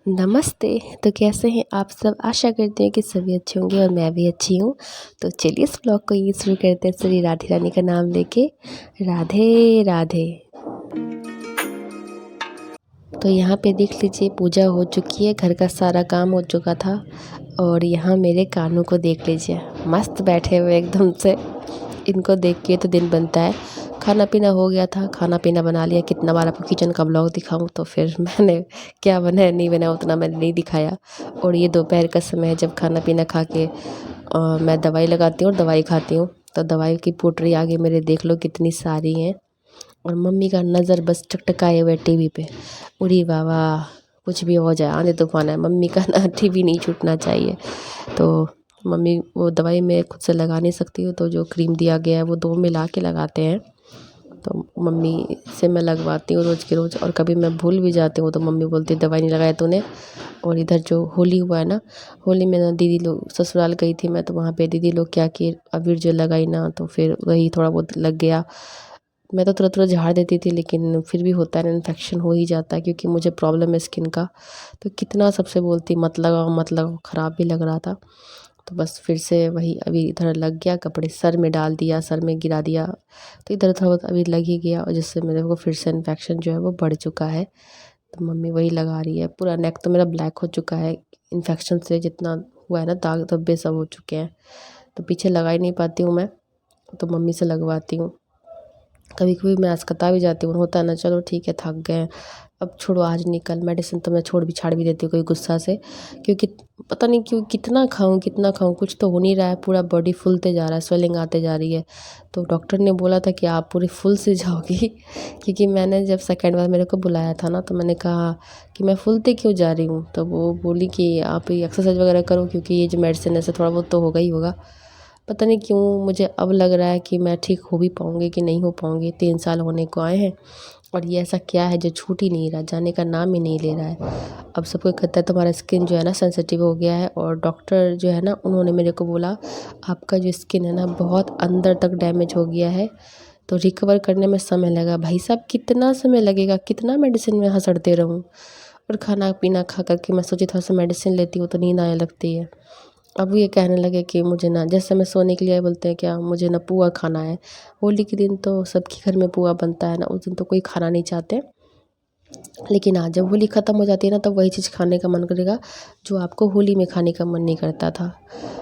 नमस्ते। तो कैसे हैं आप सब? आशा करते हैं कि सभी अच्छे होंगे और मैं भी अच्छी हूँ। तो चलिए इस ब्लॉग को ये शुरू करते हैं श्री राधे रानी का नाम लेके। राधे राधे। तो यहाँ पे देख लीजिए पूजा हो चुकी है, घर का सारा काम हो चुका था और यहाँ मेरे कानों को देख लीजिए, मस्त बैठे हुए एकदम से। इनको देख के तो दिन बनता है। खाना पीना हो गया था, खाना पीना बना लिया। कितना बार आपको किचन का ब्लॉग दिखाऊं, तो फिर मैंने क्या बनाया नहीं बनाया उतना मैंने नहीं दिखाया। और ये दोपहर का समय है जब खाना पीना खा के मैं दवाई लगाती हूँ और दवाई खाती हूँ। तो दवाई की पोटली आगे मेरे देख लो कितनी सारी हैं। और मम्मी का नज़र बस टकटकाए हुए टीवी पे। उरी बाबा, कुछ भी हो जाए, आंधी तूफान है, मम्मी का ना टीवी नहीं छूटना चाहिए। तो मम्मी वो दवाई मैं खुद से लगा नहीं सकती हूँ, तो जो क्रीम दिया गया है वो 2 मिला के लगाते हैं। तो मम्मी से मैं लगवाती हूँ रोज़ के रोज़। और कभी मैं भूल भी जाती हूँ तो मम्मी बोलती है दवाई नहीं लगाया तूने। और इधर जो होली हुआ है ना, होली में ना दीदी लोग ससुराल गई थी मैं, तो वहाँ पे दीदी लोग क्या किए, अबीर जो लगाई ना, तो फिर वही थोड़ा बहुत लग गया। मैं तो तुरंत झाड़ देती थी, लेकिन फिर भी होता है ना, इन्फेक्शन हो ही जाता है क्योंकि मुझे प्रॉब्लम है स्किन का। तो कितना सबसे बोलती मत लगाओ मत लगाओ, ख़राब भी लग रहा था। तो बस फिर से वही अभी इधर लग गया, कपड़े सर में डाल दिया, सर में गिरा दिया, तो इधर थोड़ा बहुत अभी लग ही गया और जिससे मेरे को फिर से इन्फेक्शन जो है वो बढ़ चुका है। तो मम्मी वही लगा रही है। पूरा नेक तो मेरा ब्लैक हो चुका है इन्फेक्शन से, जितना हुआ है ना, दाग धब्बे सब हो चुके हैं। तो पीछे लगा ही नहीं पाती हूँ मैं, तो मम्मी से लगवाती हूँ। कभी कभी मैं अस्कता भी जाती हूँ, होता है ना, चलो ठीक है थक गए, अब छोड़ो आज नहीं कल। मेडिसिन तो मैं छाड़ भी देती हूँ कोई गुस्सा से, क्योंकि पता नहीं क्यों कितना खाऊं, कुछ तो हो नहीं रहा है। पूरा बॉडी फूलते जा रहा है, स्वेलिंग आते जा रही है। तो डॉक्टर ने बोला था कि आप पूरी फुल से जाओगी क्योंकि मैंने जब सेकेंड बार मेरे को बुलाया था ना, तो मैंने कहा कि मैं फूलते क्यों जा रही हूँ। तो वो बोली कि आप एक्सरसाइज वगैरह करो, क्योंकि ये जो मेडिसिन है से थोड़ा बहुत तो होगा ही होगा। पता नहीं क्यों मुझे अब लग रहा है कि मैं ठीक हो भी पाऊँगी कि नहीं हो पाऊँगी। 3 साल होने को आए हैं और ये ऐसा क्या है जो छूट ही नहीं रहा, जाने का नाम ही नहीं ले रहा है। अब सब कोई कहता है तुम्हारा स्किन जो है ना सेंसिटिव हो गया है, और डॉक्टर जो है ना उन्होंने मेरे को बोला आपका जो स्किन है ना बहुत अंदर तक डैमेज हो गया है, तो रिकवर करने में समय लगा। भाई साहब कितना समय लगेगा, कितना मेडिसिन में हँसड़ते रहूँ। और खाना पीना खा कर के मैं सोची थोड़ा सा मेडिसिन लेती हूँ तो नींद आने लगती है। अब ये कहने लगे कि मुझे ना, जैसे मैं सोने के लिए बोलते हैं क्या, मुझे ना पुआ खाना है। होली के दिन तो सबके घर में पुआ बनता है ना, उस दिन तो कोई खाना नहीं चाहते। लेकिन हाँ, जब होली ख़त्म हो जाती है ना, तो वही चीज़ खाने का मन करेगा जो आपको होली में खाने का मन नहीं करता था।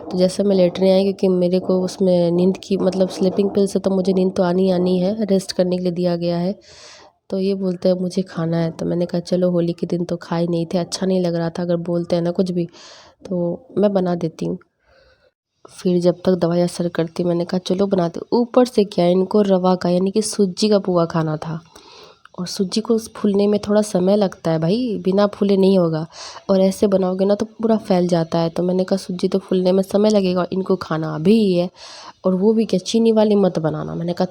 तो जैसे मैं लेटने आई, क्योंकि मेरे को उसमें नींद की मतलब स्लीपिंग पिल से तो मुझे नींद तो आनी आनी है, रेस्ट करने के लिए दिया गया है। तो ये बोलते हैं मुझे खाना है, तो मैंने कहा चलो, होली के दिन तो खाए नहीं थे, अच्छा नहीं लग रहा था, अगर बोलते हैं ना कुछ भी तो मैं बना देती हूँ। फिर जब तक दवाई असर करती, मैंने कहा चलो बनाते। ऊपर से क्या, इनको रवा का यानी कि सूजी का पुआ खाना था, और सूजी को फूलने में थोड़ा समय लगता है भाई, बिना फूले नहीं होगा। और ऐसे बनाओगे ना तो पूरा फैल जाता है। तो मैंने कहा सूजी तो फूलने में समय लगेगा, इनको खाना अभी ही है, और वो भी क्या, चीनी वाली मत बनाना। मैंने कहा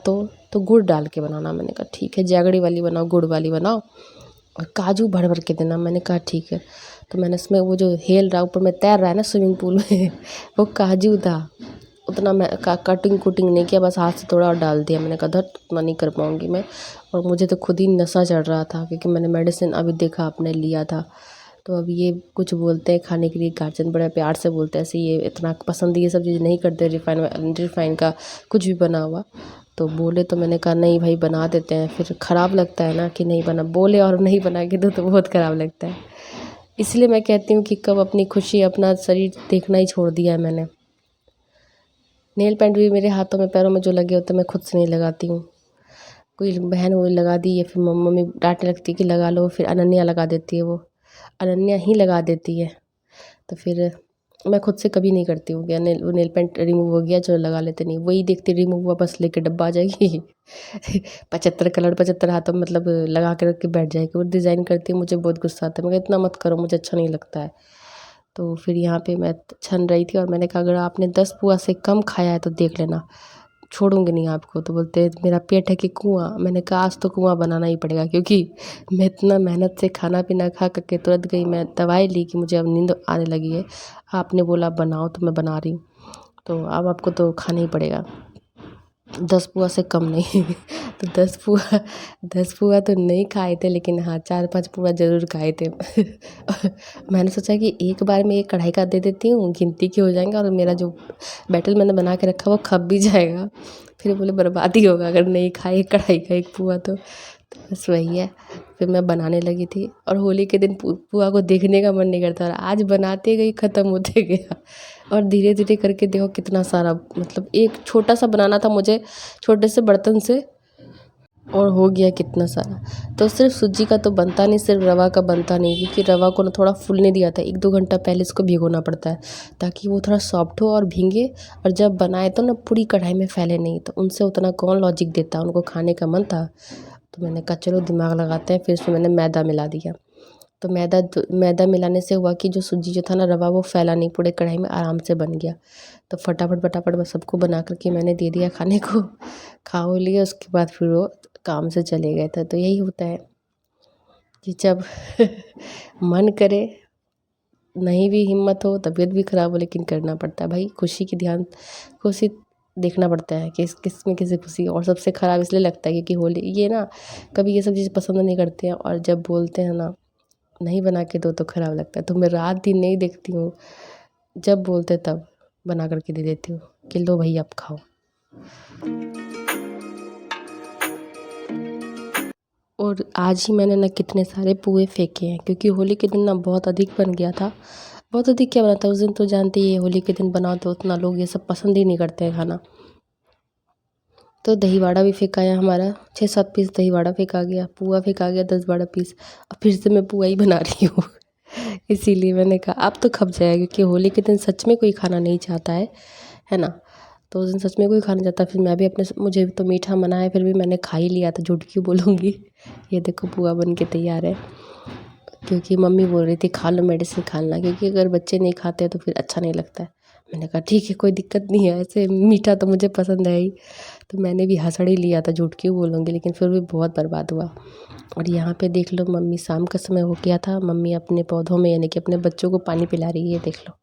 तो गुड़ डाल के बनाना। मैंने कहा ठीक है, जागड़ी वाली बनाओ, गुड़ वाली बनाओ, और काजू भर भर के देना। मैंने कहा ठीक है। तो मैंने उसमें वो जो हेल रहा ऊपर में तैर रहा है ना स्विमिंग पूल में वो काजू था। उतना मैं कटिंग कुटिंग नहीं किया, बस हाथ से थोड़ा और डाल दिया। मैंने कहा धत उतना नहीं कर पाऊँगी मैं। और मुझे तो खुद ही नशा चढ़ रहा था, क्योंकि मैंने मेडिसिन अभी देखा आपने लिया था। तो अब ये कुछ बोलते हैं खाने के लिए, गार्जियन बड़े प्यार से बोलते हैं, ऐसे ये इतना पसंद ये सब चीज़ नहीं करते, रिफाइन का कुछ भी बना हुआ। तो बोले तो मैंने कहा नहीं भाई बना देते हैं। फिर ख़राब लगता है ना कि नहीं बना, बोले और नहीं बना के दो तो बहुत ख़राब लगता है। इसलिए मैं कहती हूँ कि कब अपनी खुशी, अपना शरीर देखना ही छोड़ दिया है मैंने। नेल पेंट भी मेरे हाथों में पैरों में जो लगे होते हैं मैं खुद से नहीं लगाती हूँ। कोई बहन वो लगा दी, या फिर मम्मी डांटने लगती है कि लगा लो, फिर अनन्या लगा देती है, वो अनन्या ही लगा देती है। तो फिर मैं खुद से कभी नहीं करती हूँ कि वो नेल पेंट रिमूव हो गया चलो लगा लेते, नहीं, वही देखती रिमूव हुआ बस लेके डब्बा आ जाएगी 75 कलर 75 हाथों में मतलब लगा के रख के बैठ जाएगी। वो डिज़ाइन करती है, मुझे बहुत गुस्सा आता है। मैं इतना मत करो, मुझे अच्छा नहीं लगता है। तो फिर यहाँ पे मैं छन रही थी और मैंने कहा अगर आपने 10 पुआ से कम खाया है तो देख लेना, छोड़ूंगी नहीं आपको। तो बोलते हैं मेरा पेट है कि कुआं। मैंने कहा आज तो कुआं बनाना ही पड़ेगा, क्योंकि मैं इतना मेहनत से खाना पीना खा करके तुरंत गई, मैं दवाई ली कि मुझे अब नींद आने लगी है, आपने बोला बनाओ तो मैं बना रही हूँ। तो अब आपको तो खाना ही पड़ेगा, 10 पुआ से कम नहीं तो 10 पुआ तो नहीं खाए थे, लेकिन हाँ 4-5 पुआ ज़रूर खाए थे। मैंने सोचा कि एक बार में एक कढ़ाई का दे देती हूँ, गिनती के हो जाएंगे और मेरा जो बैटल मैंने बना के रखा वो खप भी जाएगा। फिर बोले बर्बादी होगा अगर नहीं खाए कढ़ाई का एक पुआ तो बस वही है। फिर मैं बनाने लगी थी और होली के दिन पुआ को देखने का मन नहीं करता, और आज बनाते गई ख़त्म होते गया। और धीरे धीरे करके देखो कितना सारा, मतलब एक छोटा सा बनाना था मुझे छोटे से बर्तन से, और हो गया कितना सारा। तो सिर्फ सूजी का तो बनता नहीं, सिर्फ रवा का बनता नहीं, क्योंकि रवा को ना थोड़ा फूलने दिया था, 1-2 घंटा पहले इसको भिगोना पड़ता है ताकि वो थोड़ा सॉफ्ट हो और भीगे, और जब बनाए तो ना पूरी कढ़ाई में फैले नहीं। तो उनसे उतना कौन लॉजिक देता, उनको खाने का मन था। तो मैंने कहा चलो दिमाग लगाते हैं, फिर उसमें मैंने मैदा मिला दिया। तो मैदा मिलाने से हुआ कि जो सूजी जो था ना, रवा वो फैला नहीं, पूरे कढ़ाई में आराम से बन गया। तो फटाफट बस सबको बना करके मैंने दे दिया खाने को, खा लिया। उसके बाद फिर वो काम से चले गए थे। तो यही होता है कि जब मन करे, नहीं भी हिम्मत हो, तबीयत भी ख़राब हो, लेकिन करना पड़ता है भाई। खुशी देखना पड़ता है कि किस में किसी खुशी। और सबसे ख़राब इसलिए लगता है क्योंकि होली ये ना, कभी ये सब चीज़ पसंद नहीं करते हैं, और जब बोलते हैं ना नहीं बना के दो तो ख़राब लगता है। तो मैं रात दिन नहीं देखती हूँ, जब बोलते तब बना करके दे देती हूँ कि लो भाई आप खाओ। और आज ही मैंने ना कितने सारे पुए फेंके हैं, क्योंकि होली के दिन ना बहुत अधिक बन गया था। बहुत अधिक क्या बना था उस दिन, तो जानते ही है होली के दिन बनाओ तो उतना लोग ये सब पसंद ही नहीं करते हैं खाना। तो दही वड़ा भी फेंका है हमारा, 6-7 पीस दही वड़ा फेंका गया, पुआ फेंका गया 10-12 पीस। अब फिर से मैं पुआ ही बना रही हूँ। इसीलिए मैंने कहा अब तो खप जाएगा, क्योंकि होली के दिन सच में कोई खाना नहीं चाहता है ना। तो उस दिन सच में कोई खाना चाहता, फिर मैं भी मुझे तो मीठा मना है, फिर भी मैंने खा ही लिया था, झूठ क्यों बोलूँगी। ये देखो पुआ बन के तैयार है, क्योंकि मम्मी बोल रही थी खा लो मेडिसिन खा लेना, क्योंकि अगर बच्चे नहीं खाते तो फिर अच्छा नहीं लगता है। मैंने कहा ठीक है कोई दिक्कत नहीं है, ऐसे मीठा तो मुझे पसंद है ही। तो मैंने भी हंसड़ ही लिया था, झूठ क्यों बोलूँगी, लेकिन फिर भी बहुत बर्बाद हुआ। और यहाँ पे देख लो मम्मी, शाम का समय हो गया था, मम्मी अपने पौधों में यानी कि अपने बच्चों को पानी पिला रही है, देख लो।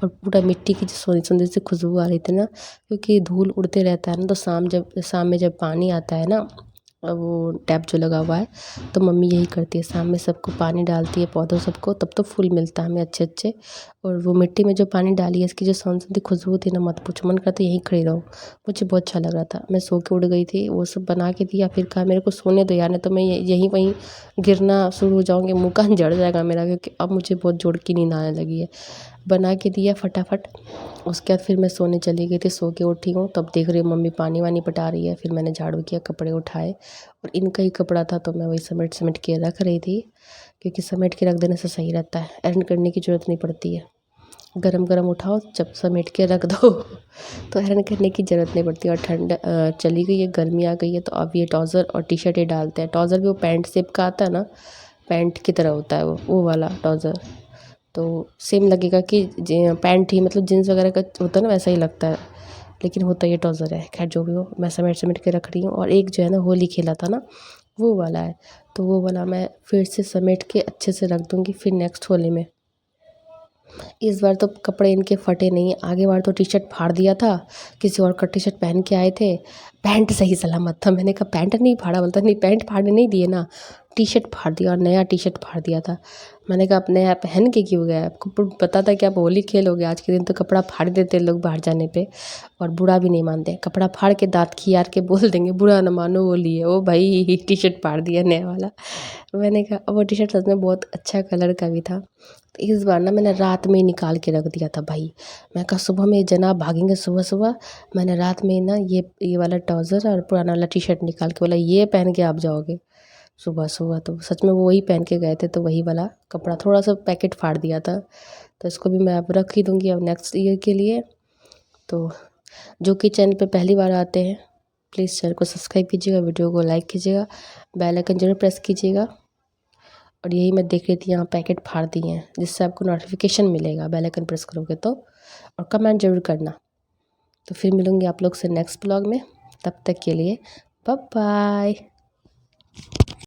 और पूरा मिट्टी की जो सोनी सुंदर सी खुशबू आ रही थी ना, क्योंकि धूल उड़ते रहता है ना, तो शाम में जब पानी आता है ना, वो टैप जो लगा हुआ है, तो मम्मी यही करती है, शाम में सबको पानी डालती है पौधों सबको, तब तो फूल मिलता है हमें अच्छे अच्छे। और वो मिट्टी में जो पानी डाली है, इसकी जो सुंदर खुशबू थी ना, मत पूछो, मन करता यहीं खड़ी रहूँ। मुझे बहुत अच्छा लग रहा था, मैं सो के उठ गई थी, वो सब बना के दिया, फिर कहा मेरे को सोने दो यार, नहीं तो मैं यहीं वहीं गिरना शुरू हो जाऊँगी, मुँह कान जड़ जाएगा मेरा, क्योंकि अब मुझे बहुत जोर की नींद आने लगी है। बना के दिया फटाफट। उसके बाद फिर मैं सोने चली गई थी, सो के उठी हूँ, तब देख रही हूँ मम्मी पानी वानी पटा रही है। फिर मैंने झाड़ू किया, कपड़े उठाए, और इनका ही कपड़ा था तो मैं वही समेट के रख रही थी, क्योंकि समेट के रख देने से सही रहता है, आयरन करने की ज़रूरत नहीं पड़ती है। गरम गरम उठाओ, जब समेट के रख दो तो आयरन करने की ज़रूरत नहीं पड़ती। और ठंड चली गई है, गर्मी आ गई है, तो अब ये ट्राउज़र और टी शर्ट ये डालते हैं। ट्राउज़र भी वो पैंट शेप का आता है ना, पैंट की तरह होता है वो वाला ट्राउज़र, तो सेम लगेगा कि पैंट ही, मतलब जीन्स वगैरह का होता है ना, वैसा ही लगता है, लेकिन होता ये ट्राउज़र है। खैर जो भी हो, मैं समेट के रख रही हूँ। और एक जो है ना होली खेला था ना, वो वाला है, तो वो वाला मैं फिर से समेट के अच्छे से रख दूँगी, फिर नेक्स्ट होली में। इस बार तो कपड़े इनके फटे नहीं, आगे बार तो टी शर्ट फाड़ दिया था, किसी और का टी शर्ट पहन के आए थे, पैंट सही सलामत था। मैंने कहा पैंट नहीं फाड़ा, बोलता नहीं पैंट फाड़ने नहीं दिए ना, टी शर्ट फाड़ दिया, और नया टी शर्ट फाड़ दिया था। मैंने कहा आप नया पहन के क्यों गए, आपको पता था कि आप होली खेलोगे, आज के दिन तो कपड़ा फाड़ देते लोग बाहर जाने पे, और बुरा भी नहीं मानते, कपड़ा फाड़ के दाँत खियार के बोल देंगे बुरा ना मानो होली है। ओ भाई टी शर्ट फाड़ दिया नया वाला। मैंने कहा वो टी शर्ट सच में बहुत अच्छा कलर का भी था। तो इस बार ना मैंने रात में ही निकाल के रख दिया था भाई। मैं कहा सुबह में जनाब भागेंगे सुबह सुबह, मैंने रात में ना ये वाला ट्राउज़र और पुराना वाला टी शर्ट निकाल के बोला ये पहन के आप जाओगे सुबह सुबह। तो सच में वो वही पहन के गए थे, तो वही वाला कपड़ा थोड़ा सा पैकेट फाड़ दिया था, तो इसको भी मैं अब रख ही दूँगी अब नेक्स्ट ईयर के लिए। तो जो कि चैनल पे पहली बार आते हैं, प्लीज़ चैनल को सब्सक्राइब कीजिएगा, वीडियो को लाइक कीजिएगा, बेल आइकन जरूर प्रेस कीजिएगा। और यही मैं देख रही थी, यहाँ पैकेट फाड़ दिए हैं, जिससे आपको नोटिफिकेशन मिलेगा बेल आइकन प्रेस करोगे तो। और कमेंट जरूर करना। तो फिर मिलूँगी आप लोग से नेक्स्ट ब्लॉग में, तब तक के लिए बाय बाय।